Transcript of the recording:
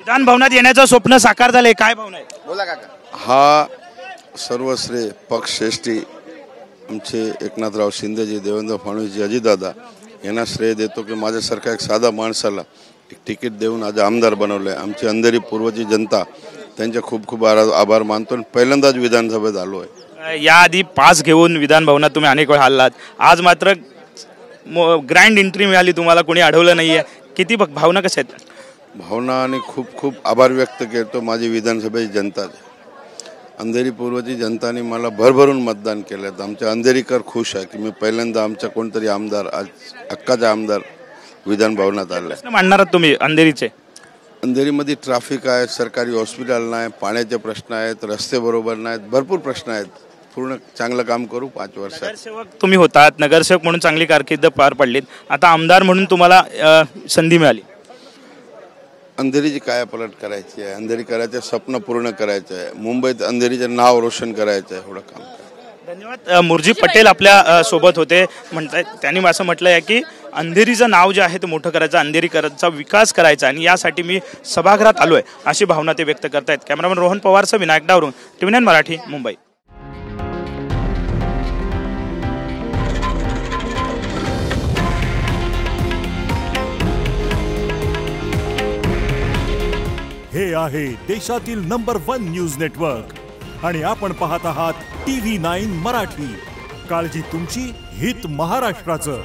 विधान भवनात येण्याचं स्वप्न साकार झालंय, काय भावना आहे? बोला काका. हा सर्वश्रेय पक्षश्रेष्ठी आमचे एकनाथराव शिंदेजी, देवेंद्र फडणवीसजी, अजितदादा यांना श्रेय देतो की माझ्यासारख्या एक साधा माणसाला एक तिकीट देऊन आज आमदार बनवलं आहे. आमची अंधेरी पूर्वची जनता त्यांचे खूप खूप आभार मानतो. पहिल्यांदाच विधानसभेत आलो आहे. याआधी पास घेऊन विधान भवनात तुम्ही अनेक वेळा हल्लात, आज मात्र ग्रँड एंट्री मिळाली, तुम्हाला कोणी अडवलं नाहीये. किती भावना कशा आहेत? भावना आणि खूप खूप आभार व्यक्त करतो माझी विधानसभेची जनता. अंधेरी पूर्वची जनताने मला भरभरून मतदान केलं. आमचे अंधेरीकर खुश आहे की मी पहिल्यांदा आमचा कोणतरी आमदार, आज हक्काचा आमदार विधान भवनात आला. मांडणार तुम्ही अंधेरीचे? अंधेरीमध्ये ट्रॅफिक आहे, सरकारी हॉस्पिटल नाही, पाण्याचे प्रश्न आहेत, रस्ते बरोबर नाहीत, भरपूर प्रश्न आहेत. पूर्ण चांगलं काम करू 5 वर्षात. नगरसेवक तुम्ही होतात, नगरसेवक म्हणून चांगली कारकीर्द पार पडलीत, आता आमदार म्हणून तुम्हाला संधी मिळाली. अंधेरीची कायापालट करायची आहे, अंधेरीकरांचे स्वप्न पूर्ण करायचं आहे, मुंबईत अंधेरीचं नाव रोशन करायचं आहे, एवढं काम. धन्यवाद. मुरजी पटेल आपल्या सोबत होते. म्हणतायत त्यांनी असं म्हटलं आहे की अंधेरीचं नाव जे आहे ते मोठं करायचं, अंधेरीकरांचा विकास करायचा आणि यासाठी मी सभागृहात आलोय, अशी भावना ते व्यक्त करतायत. कॅमेरामॅन रोहन पवारसह विनायक डावरून, TV9 मराठी, मुंबई. हे आहे देशातील नंबर 1 न्यूज नेटवर्क आणि आपण पाहत आहात TV9 मराठी. काळजी तुमची, हित महाराष्ट्राचं.